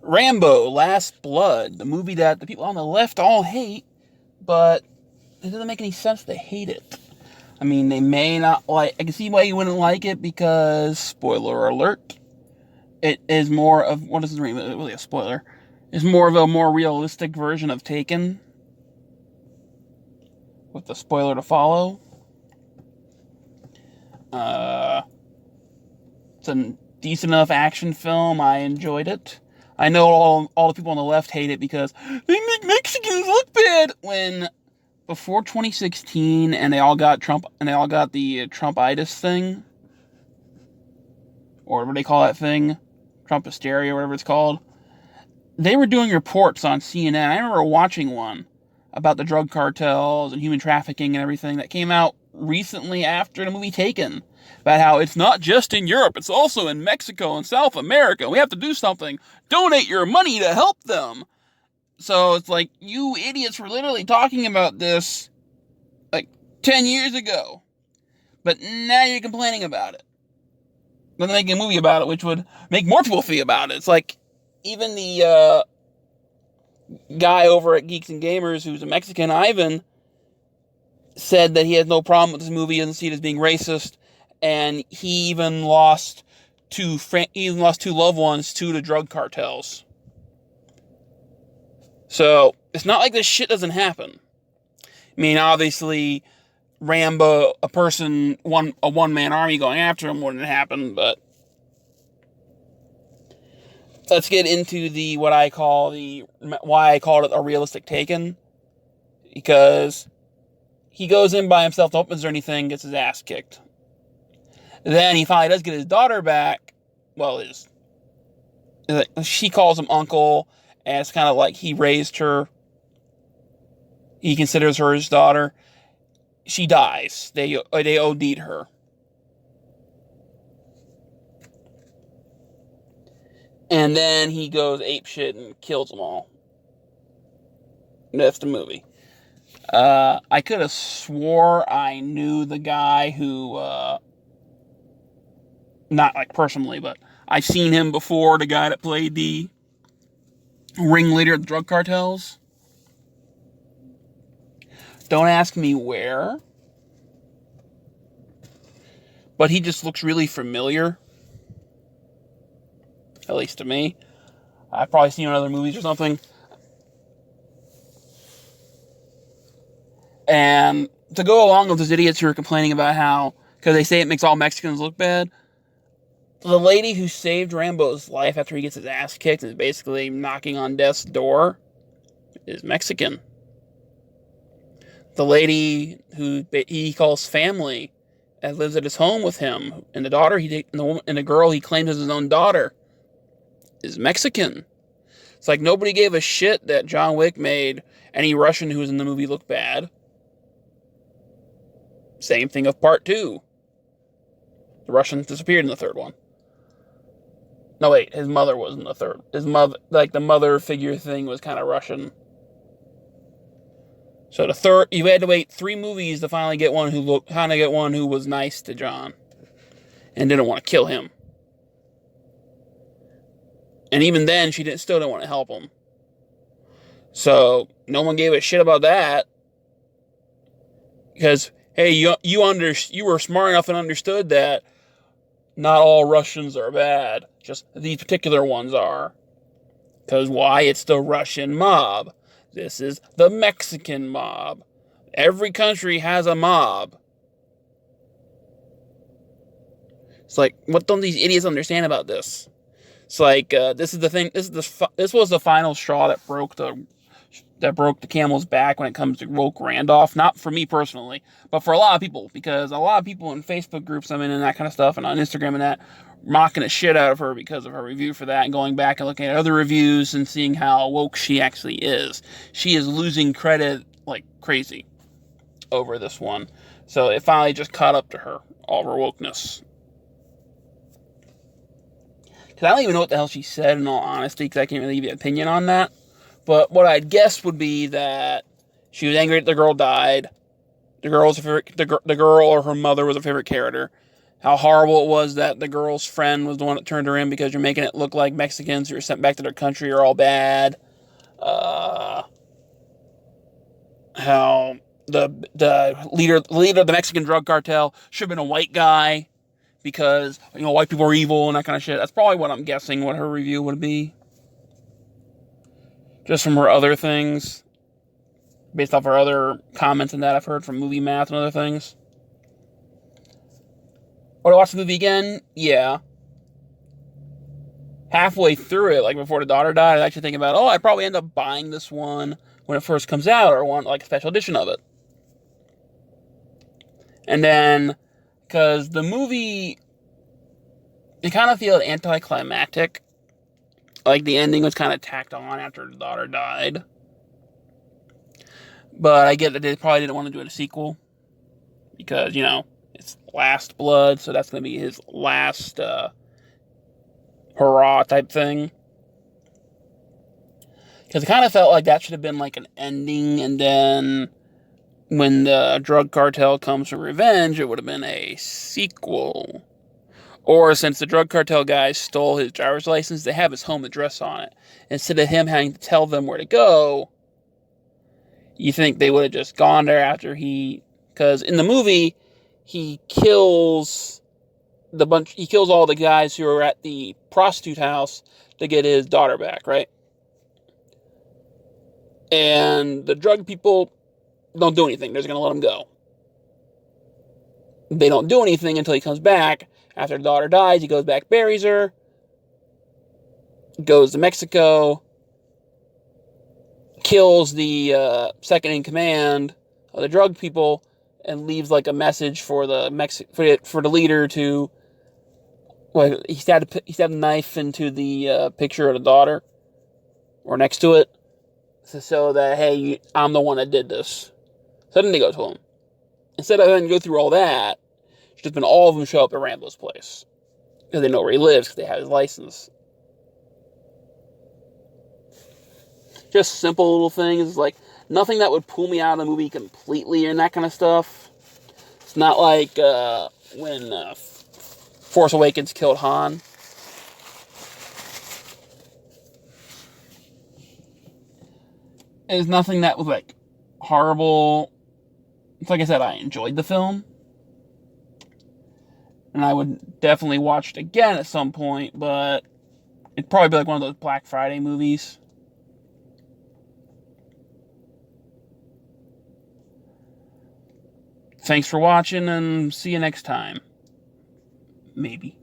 Rambo, Last Blood, the movie that the people on the left all hate, but it doesn't make any sense to hate it. I mean, they may not like. I can see why you wouldn't like it because, spoiler alert, it is more of what is really a spoiler. It's more of a more realistic version of Taken, with the spoiler to follow. Uh, it's a decent enough action film. I enjoyed it. I know all the people on the left hate it because they make Mexicans look bad. When before 2016, and they all got Trump, and they all got the Trumpitis thing, or what do they call that thing, Trump hysteria, whatever it's called. They were doing reports on CNN. I remember watching one about the drug cartels and human trafficking and everything that came out recently after the movie Taken, about how it's not just in Europe, it's also in Mexico and South America. We have to do something. Donate your money to help them. So it's like, you idiots were literally talking about this like 10 years ago, but now you're complaining about it. Then making a movie about it, which would make more people feel about it. It's like, even the guy over at Geeks and Gamers, who's a Mexican, Ivan, said that he has no problem with this movie, he doesn't see it as being racist, and he even lost two loved ones to the drug cartels. So it's not like this shit doesn't happen. I mean, obviously, Rambo, a one-man army going after him wouldn't happen, but let's get into why I called it a realistic Taken, because he goes in by himself, no weapons or anything, gets his ass kicked. Then he finally does get his daughter back. Well, she calls him uncle, and it's kind of like he raised her. He considers her his daughter. She dies. They OD'd her. And then he goes apeshit and kills them all. That's the movie. I could have swore I knew the guy who, not like personally, but I've seen him before, the guy that played the ringleader of the drug cartels. Don't ask me where, but he just looks really familiar. At least to me. I've probably seen him in other movies or something. And to go along with those idiots who are complaining about how, because they say it makes all Mexicans look bad, the lady who saved Rambo's life after he gets his ass kicked and is basically knocking on death's door is Mexican. The lady who he calls family and lives at his home with him, and the daughter and the girl he claims as his own daughter, is Mexican. It's like nobody gave a shit that John Wick made any Russian who was in the movie look bad. Same thing of part 2. The Russian disappeared in the third one. No, wait, his mother was in the third. His mother, like the mother figure thing, was kind of Russian. So the third, you had to wait 3 movies to finally get one who was nice to John and didn't want to kill him. And even then, she still didn't want to help him. So no one gave a shit about that, because hey, you were smart enough and understood that not all Russians are bad, just these particular ones are. Because why? It's the Russian mob. This is the Mexican mob. Every country has a mob. It's like, what don't these idiots understand about this? It's like, this is the thing. This was the final straw that broke the camel's back when it comes to woke Randolph. Not for me personally, but for a lot of people, because a lot of people in Facebook groups I'm in and that kind of stuff, and on Instagram and that, mocking the shit out of her because of her review for that, and going back and looking at other reviews and seeing how woke she actually is. She is losing credit like crazy over this one. So it finally just caught up to her, all of her wokeness. Because I don't even know what the hell she said, in all honesty, because I can't really give you an opinion on that. But what I'd guess would be that she was angry that the girl died. The girl or her mother was a favorite character. how horrible it was that the girl's friend was the one that turned her in because you're making it look like Mexicans who are sent back to their country are all bad. Uh, how the leader of the Mexican drug cartel should have been a white guy because white people are evil and that kind of shit. That's probably what I'm guessing what her review would be, just from her other things, based off her other comments and that I've heard from Movie Math and other things. Would I watch the movie again? Yeah. Halfway through it, like before the daughter died, I was actually thinking about, I'd probably end up buying this one when it first comes out, or want like a special edition of it. And then, because the movie, it kind of feels anticlimactic. Like the ending was kind of tacked on after the daughter died. But I get that they probably didn't want to do a sequel. Because, it's Last Blood, so that's going to be his last hurrah type thing. Because it kind of felt like that should have been like an ending, and then when the drug cartel comes for revenge, it would have been a sequel. Or since the drug cartel guys stole his driver's license, they have his home address on it. Instead of him having to tell them where to go, you think they would have just gone there after because in the movie, he kills all the guys who are at the prostitute house to get his daughter back, right? And the drug people don't do anything. They're just going to let him go. They don't do anything until he comes back. After the daughter dies, he goes back, buries her, goes to Mexico, kills the second in command of the drug people, and leaves like a message for the leader to. Well, he stabbed a knife into the picture of the daughter, or next to it, so that, hey, I'm the one that did this. So then they go to him. Instead of having to go through all that, it's just been all of them show up at Rambo's place. Because they know where he lives, because they have his license. Just simple little things, like nothing that would pull me out of the movie completely and that kind of stuff. It's not like when Force Awakens killed Han. It's nothing that was like horrible. It's like I said, I enjoyed the film. And I would definitely watch it again at some point, but it'd probably be like one of those Black Friday movies. Thanks for watching, and see you next time. Maybe.